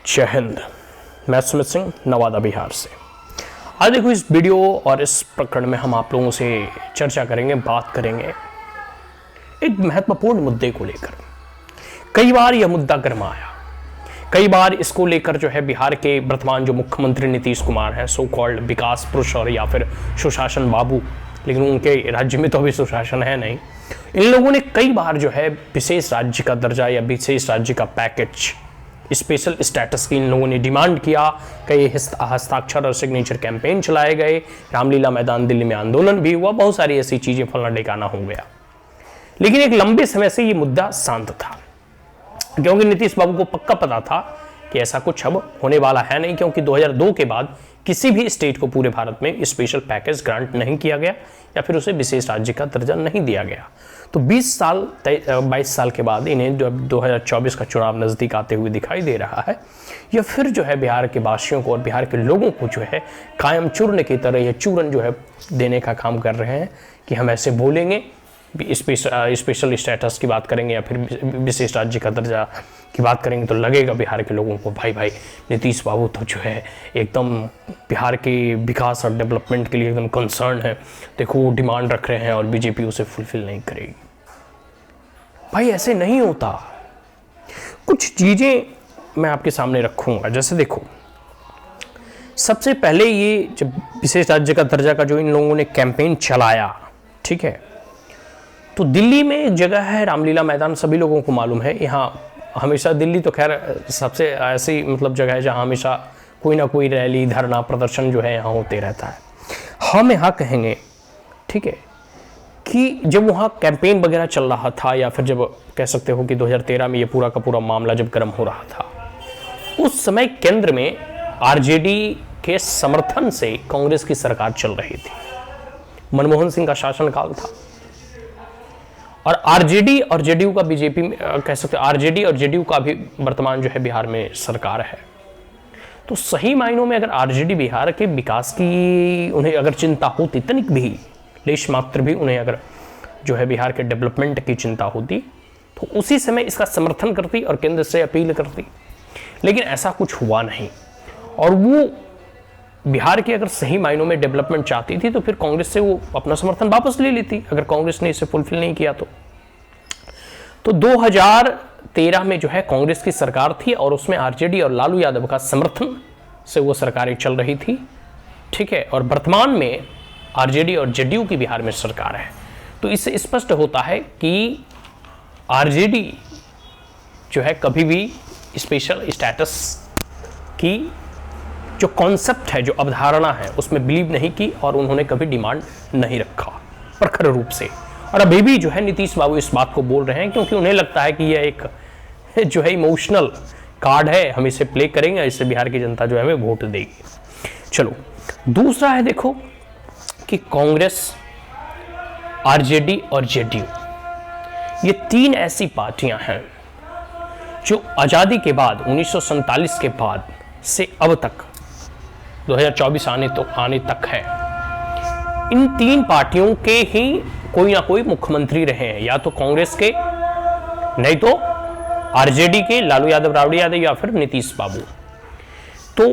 जय हिंद। मैं सुमित सिंह नवादा बिहार से। आज देखो इस वीडियो और इस प्रकरण में हम आप लोगों से चर्चा करेंगे, बात करेंगे एक महत्वपूर्ण मुद्दे को लेकर। कई बार यह मुद्दा गरमाया, कई बार इसको लेकर जो है बिहार के वर्तमान जो मुख्यमंत्री नीतीश कुमार हैं, सो कॉल्ड विकास पुरुष और या फिर सुशासन बाबू, लेकिन उनके राज्य में तो अभी सुशासन है नहीं, इन लोगों ने कई बार जो है विशेष राज्य का दर्जा या विशेष राज्य का पैकेज, स्पेशल स्टेटस की इन लोगों ने डिमांड किया। कई हस्ताक्षर और सिग्नेचर कैंपेन चलाए गए, रामलीला मैदान दिल्ली में आंदोलन भी हुआ, बहुत सारी ऐसी चीजें फलना ठिकाना हो गया। लेकिन एक लंबे समय से ये मुद्दा शांत था, क्योंकि नीतीश बाबू को पक्का पता था कि ऐसा कुछ अब होने वाला है नहीं, क्योंकि 2002 के बाद किसी भी स्टेट को पूरे भारत में स्पेशल पैकेज ग्रांट नहीं किया गया या फिर उसे विशेष राज्य का दर्जा नहीं दिया गया। तो 22 साल के बाद इन्हें जब 2024 का चुनाव नज़दीक आते हुए दिखाई दे रहा है, या फिर जो है बिहार के वासियों को और बिहार के लोगों को जो है कायम चूर्ण की तरह यह चूरन जो है देने का काम कर रहे हैं कि हम ऐसे बोलेंगे, स्पेशल स्टेटस की बात करेंगे या फिर विशेष राज्य का दर्जा की बात करेंगे तो लगेगा बिहार के लोगों को भाई नीतीश बाबू तो जो है एकदम बिहार के विकास और डेवलपमेंट के लिए एकदम कंसर्न है, देखो वो डिमांड रख रहे हैं और बीजेपी उसे फुलफिल नहीं करेगी। भाई ऐसे नहीं होता। कुछ चीज़ें मैं आपके सामने रखूंगा। जैसे देखो, सबसे पहले ये जब विशेष राज्य का दर्जा का जो इन लोगों ने कैंपेन चलाया, ठीक है, तो दिल्ली में एक जगह है रामलीला मैदान, सभी लोगों को मालूम है। यहाँ हमेशा दिल्ली तो खैर सबसे ऐसी मतलब जगह है जहाँ हमेशा कोई ना कोई रैली, धरना, प्रदर्शन जो है यहाँ होते रहता है। हम यहाँ कहेंगे, ठीक है, कि जब वहाँ कैंपेन वगैरह चल रहा था या फिर जब कह सकते हो कि 2013 में ये पूरा का पूरा मामला जब गर्म हो रहा था, उस समय केंद्र में आरजेडी के समर्थन से कांग्रेस की सरकार चल रही थी। मनमोहन सिंह का शासनकाल था और आरजेडी और जेडीयू का बीजेपी में कह सकते हैं, आरजेडी और जेडीयू का भी वर्तमान जो है बिहार में सरकार है। तो सही मायनों में अगर आरजेडी बिहार के विकास की उन्हें अगर चिंता होती, तनिक भी, लेश मात्र भी उन्हें अगर जो है बिहार के डेवलपमेंट की चिंता होती, तो उसी समय इसका समर्थन करती और केंद्र से अपील करती। लेकिन ऐसा कुछ हुआ नहीं, और वो बिहार की अगर सही मायनों में डेवलपमेंट चाहती थी तो फिर कांग्रेस से वो अपना समर्थन वापस ले लेती, अगर कांग्रेस ने इसे फुलफिल नहीं किया तो 2013 में जो है कांग्रेस की सरकार थी और उसमें आरजेडी और लालू यादव का समर्थन से वो सरकारें चल रही थी, ठीक है। और वर्तमान में आरजेडी और जेडीयू की बिहार में सरकार है। तो इससे स्पष्ट होता है कि आरजेडी जो है कभी भी स्पेशल स्टेटस की जो कॉन्सेप्ट है, जो अवधारणा है, उसमें बिलीव नहीं की और उन्होंने कभी डिमांड नहीं रखा प्रखर रूप से। और अभी भी जो है नीतीश बाबू इस बात को बोल रहे हैं क्योंकि उन्हें लगता है कि यह एक जो है इमोशनल कार्ड है, हम इसे प्ले करेंगे, इससे बिहार की जनता जो है हमें वोट देगी। चलो, दूसरा है देखो कि कांग्रेस, आरजेडी और जेडीयू, ये तीन ऐसी पार्टियां हैं जो आजादी के बाद 1947 के बाद से अब तक 2024 आने तक है। इन तीन पार्टियों के ही कोई ना कोई मुख्यमंत्री रहे हैं, या तो कांग्रेस के, नहीं तो आरजेडी के लालू यादव, राबड़ी यादव, या फिर नीतीश बाबू। तो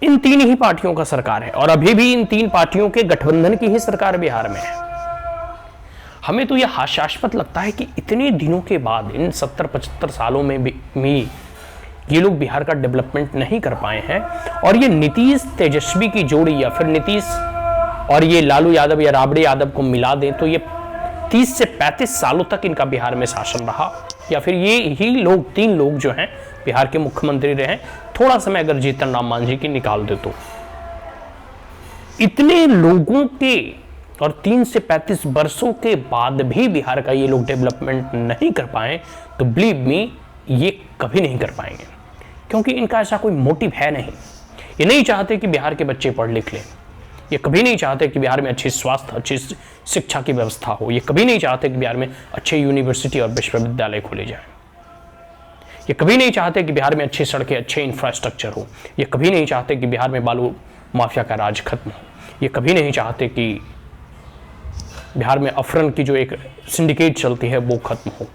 इन तीन ही पार्टियों का सरकार है और अभी भी इन तीन पार्टियों के गठबंधन की ही सरकार बिहार में है। हमें तो यह हास्यास्पद लगता है कि इतने दिनों के बाद, इन 70-75 सालों में भी ये लोग बिहार का डेवलपमेंट नहीं कर पाए हैं। और ये नीतीश तेजस्वी की जोड़ी या फिर नीतीश और ये लालू यादव या राबड़ी यादव को मिला दें तो ये 30 से 35 सालों तक इनका बिहार में शासन रहा, या फिर ये ही लोग, तीन लोग जो हैं बिहार के मुख्यमंत्री रहे। थोड़ा समय अगर जीतन राम मांझी की निकाल दे तो इतने लोगों के और 3 से 35 वर्षों के बाद भी बिहार का ये लोग डेवलपमेंट नहीं कर पाए, तो बिलीव मी ये कभी नहीं कर पाएंगे, क्योंकि इनका ऐसा कोई मोटिव है नहीं। ये नहीं चाहते कि बिहार के बच्चे पढ़ लिख लें, ये कभी नहीं चाहते कि बिहार में अच्छी स्वास्थ्य, अच्छी शिक्षा की व्यवस्था हो, ये कभी नहीं चाहते कि बिहार में अच्छे यूनिवर्सिटी और विश्वविद्यालय खोले जाएं, ये कभी नहीं चाहते कि बिहार में अच्छी सड़कें, अच्छे इंफ्रास्ट्रक्चर हो, ये कभी नहीं चाहते कि बिहार में बालू माफिया का राज खत्म हो, ये कभी नहीं चाहते कि बिहार में अफरन की जो एक सिंडिकेट चलती है वो खत्म हो,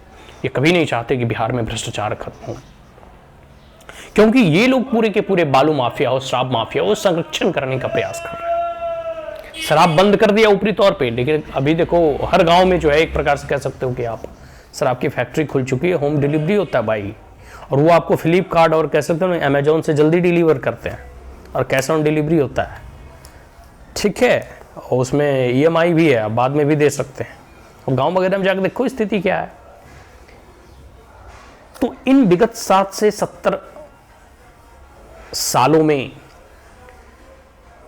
ये कभी नहीं चाहते कि बिहार में भ्रष्टाचार खत्म हो, क्योंकि ये लोग पूरे के पूरे बालू माफिया और शराब माफिया वो संरक्षण करने का प्रयास कर रहे हैं। शराब बंद कर दिया ऊपरी तौर पे, लेकिन अभी देखो हर गांव में जो है एक प्रकार से कह सकते हो कि आप शराब की फैक्ट्री खुल चुकी है, होम डिलीवरी होता है भाई, और वो आपको फ्लिपकार्ट और कह सकते हो अमेजोन से जल्दी डिलीवर करते हैं, और कैश ऑन डिलीवरी होता है, ठीक है, और उसमें EMI भी है, बाद में भी दे सकते हैं। और गांव वगैरह में जाकर देखो स्थिति क्या है। तो इन विगत 7 से 70 सालों में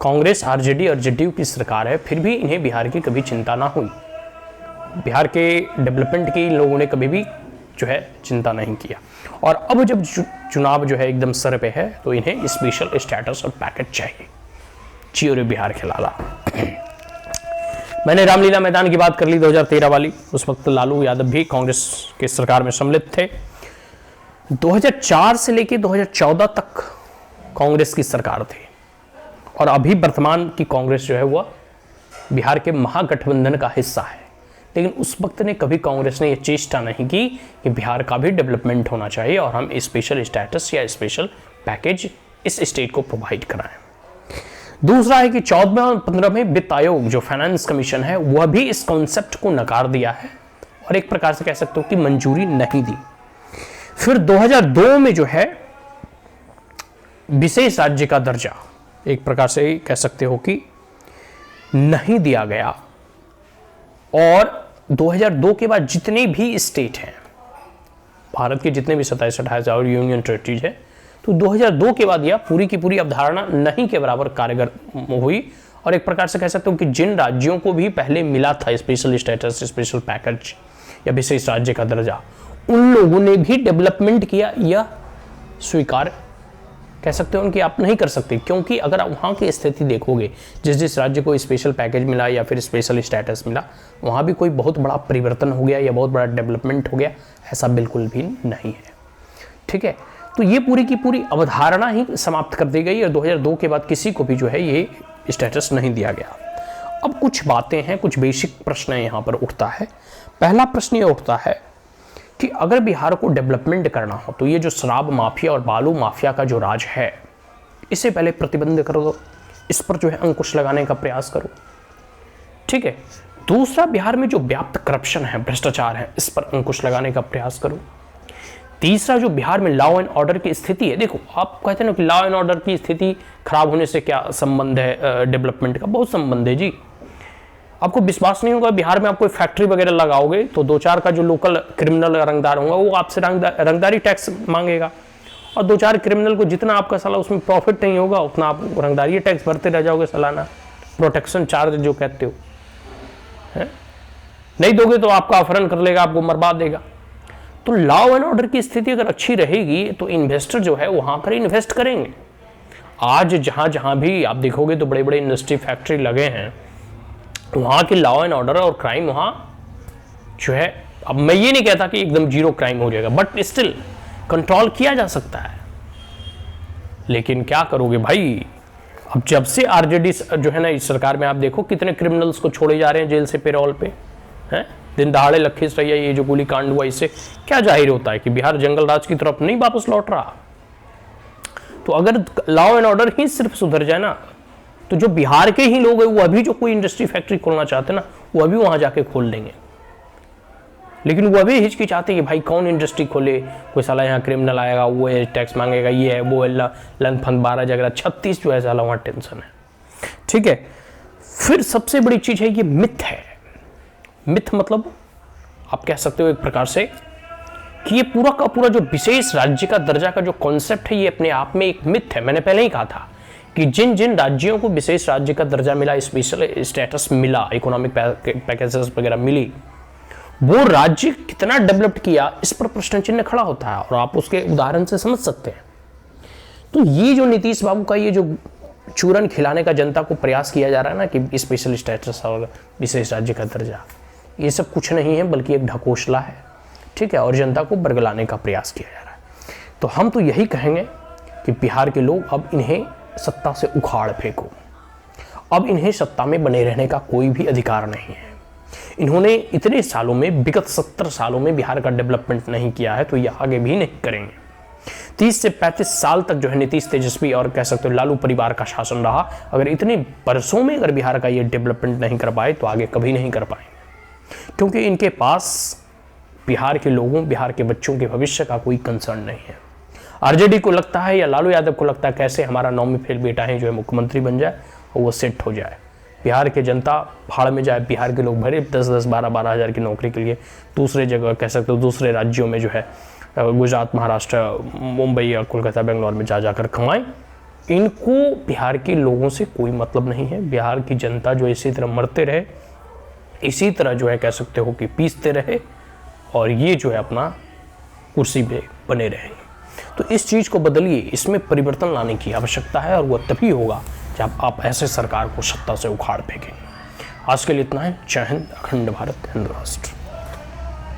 कांग्रेस, RJD और JDU की सरकार है, फिर भी इन्हें बिहार की कभी चिंता ना हुई। बिहार के डेवलपमेंट की इन लोगों ने कभी भी जो है चिंता नहीं किया। और अब जब चुनाव जो है एकदम सर पे है, तो इन्हें स्पेशल स्टेटस और पैकेज चाहिए। जियो रे बिहार खिलाला। मैंने रामलीला मैदान की बात कर ली 2013 वाली, उस वक्त लालू यादव भी कांग्रेस की सरकार में सम्मिलित थे। 2004 से लेकर 2014 तक कांग्रेस की सरकार थी, और अभी वर्तमान की कांग्रेस जो है वह बिहार के महागठबंधन का हिस्सा है। लेकिन उस वक्त ने कभी कांग्रेस ने यह चेष्टा नहीं की कि बिहार का भी डेवलपमेंट होना चाहिए और हम स्पेशल स्टेटस या स्पेशल पैकेज इस स्टेट को प्रोवाइड कराएं। दूसरा है कि 14वें और 15वें वित्त आयोग जो फाइनेंस कमीशन है, वह भी इस कॉन्सेप्ट को नकार दिया है और एक प्रकार से कह सकते हो कि मंजूरी नहीं दी। फिर 2002 में जो है विशेष राज्य का दर्जा एक प्रकार से कह सकते हो कि नहीं दिया गया, और 2002 के बाद जितने भी स्टेट हैं भारत के, जितने भी 27-28 और यूनियन टेरिटरीज है, तो 2002 के बाद यह पूरी की पूरी अवधारणा नहीं के बराबर कारगर हुई। और एक प्रकार से कह सकते हो कि जिन राज्यों को भी पहले मिला था स्पेशल स्टेटस, स्पेशल पैकेज या विशेष राज्य का दर्जा, उन लोगों ने भी डेवलपमेंट किया, यह स्वीकार कह सकते हो उनकी आप नहीं कर सकते। क्योंकि अगर आप वहाँ की स्थिति देखोगे, जिस राज्य को स्पेशल पैकेज मिला या फिर स्पेशल स्टेटस मिला, वहाँ भी कोई बहुत बड़ा परिवर्तन हो गया या बहुत बड़ा डेवलपमेंट हो गया, ऐसा बिल्कुल भी नहीं है। ठीक है, तो ये पूरी की पूरी अवधारणा ही समाप्त कर दी गई और 2002 के बाद किसी को भी जो है ये स्टेटस नहीं दिया गया। अब कुछ बातें हैं, कुछ बेसिक प्रश्न यहाँ पर उठता है। पहला प्रश्न ये उठता है कि अगर बिहार को डेवलपमेंट करना हो तो ये जो शराब माफिया और बालू माफिया का जो राज है, इसे पहले प्रतिबंध कर दो, इस पर जो है अंकुश लगाने का प्रयास करो। ठीक है, दूसरा, बिहार में जो व्याप्त करप्शन है, भ्रष्टाचार है, इस पर अंकुश लगाने का प्रयास करो। तीसरा, जो बिहार में लॉ एंड ऑर्डर की स्थिति है, देखो आप कहते हैं ना कि लॉ एंड ऑर्डर की स्थिति खराब होने से क्या संबंध है डेवलपमेंट का, बहुत संबंध है जी। आपको विश्वास नहीं होगा, बिहार में आप कोई फैक्ट्री वगैरह लगाओगे तो 2-4 का जो लोकल क्रिमिनल रंगदार होगा वो आपसे रंगदारी टैक्स मांगेगा, और 2-4 क्रिमिनल को जितना आपका साला उसमें प्रॉफिट नहीं होगा उतना आप रंगदारी टैक्स भरते रह जाओगे सालाना, प्रोटेक्शन चार्ज जो कहते हो है? नहीं दोगे तो आपका अपहरण कर लेगा, आपको मरवा देगा। तो लॉ एंड ऑर्डर की स्थिति अगर अच्छी रहेगी तो इन्वेस्टर जो है वहां पर इन्वेस्ट करेंगे। आज जहां भी आप देखोगे तो बड़े बड़े इंडस्ट्री फैक्ट्री लगे हैं, वहां के लॉ एंड ऑर्डर और क्राइम वहां जो है, अब मैं ये नहीं कहता कि एकदम जीरो क्राइम हो जाएगा, बट स्टिल कंट्रोल किया जा सकता है। लेकिन क्या करोगे भाई, अब जब से RJD जो है ना इस सरकार में, आप देखो कितने क्रिमिनल्स को छोड़े जा रहे हैं जेल से पेरोल पे हैं। दिन दहाड़े लखीसराय ये जो गोलीकांड हुआ, इससे क्या जाहिर होता है कि बिहार जंगल राज की तरफ नहीं वापस लौट रहा। तो अगर लॉ एंड ऑर्डर ही सिर्फ सुधर जाए ना, तो जो बिहार के ही लोग हैं वो अभी जो कोई इंडस्ट्री फैक्ट्री खोलना चाहते हैं ना, वो अभी वहां जाके खोल लेंगे। लेकिन वो अभी हिचकिचाते हैं कि भाई कौन इंडस्ट्री खोले, कोई साला यहाँ क्रिमिनल आएगा, वो है टैक्स मांगेगा, ये है वो है, लन फंद 12 जगह 36 जो है साला वहां टेंशन है। ठीक है, फिर सबसे बड़ी चीज है ये मिथ है। मिथ मतलब आप कह सकते हो एक प्रकार से कि ये पूरा का पूरा जो विशेष राज्य का दर्जा का जो कॉन्सेप्ट है, ये अपने आप में एक मिथ है। मैंने पहले ही कहा था कि जिन जिन राज्यों को विशेष राज्य का दर्जा मिला, स्पेशल स्टेटस मिला, इकोनॉमिक पैकेजेस वगैरह मिली, वो राज्य कितना डेवलप्ड किया, इस पर प्रश्न चिन्ह खड़ा होता है और आप उसके उदाहरण से समझ सकते हैं। तो ये जो नीतीश बाबू का ये जो चूरन खिलाने का जनता को प्रयास किया जा रहा है ना कि स्पेशल स्टेटस और विशेष राज्य का दर्जा, ये सब कुछ नहीं है बल्कि एक ढकोसला है। ठीक है, और जनता को बरगलाने का प्रयास किया जा रहा है। तो हम तो यही कहेंगे कि बिहार के लोग अब इन्हें सत्ता से उखाड़ फेंको। अब इन्हें सत्ता में बने रहने का कोई भी अधिकार नहीं है। इन्होंने इतने सालों में, विगत 70 सालों में बिहार का डेवलपमेंट नहीं किया है, तो यह आगे भी नहीं करेंगे। 30 से 35 साल तक जो है नीतीश, तेजस्वी और कह सकते हो लालू परिवार का शासन रहा। अगर इतने बरसों में अगर बिहार का ये डेवलपमेंट नहीं कर पाए तो आगे कभी नहीं कर पाएंगे, क्योंकि इनके पास बिहार के लोगों, बिहार के बच्चों के भविष्य का कोई कंसर्न नहीं है। आरजेडी को लगता है या लालू यादव को लगता है कैसे हमारा 9वीं फेल बेटा है जो है मुख्यमंत्री बन जाए और वो सेट हो जाए, बिहार की जनता भाड़ में जाए, बिहार के लोग भरे 10-10, 12-12 हज़ार की नौकरी के लिए दूसरे जगह कह सकते हो दूसरे राज्यों में जो है गुजरात, महाराष्ट्र, मुंबई या कोलकाता, बेंगलोर में जा जाकर कमाएं। इनको बिहार के लोगों से कोई मतलब नहीं है। बिहार की जनता जो इसी तरह मरते रहे, इसी तरह जो है कह सकते हो कि पीसते रहे और ये जो है अपना कुर्सी पे बने रहे। तो इस चीज़ को बदलिए, इसमें परिवर्तन लाने की आवश्यकता है और वह तभी होगा जब आप ऐसे सरकार को सत्ता से उखाड़ फेंकेंगे। आज के लिए इतना है। जय हिंद, अखंड भारत, हिंद राष्ट्र।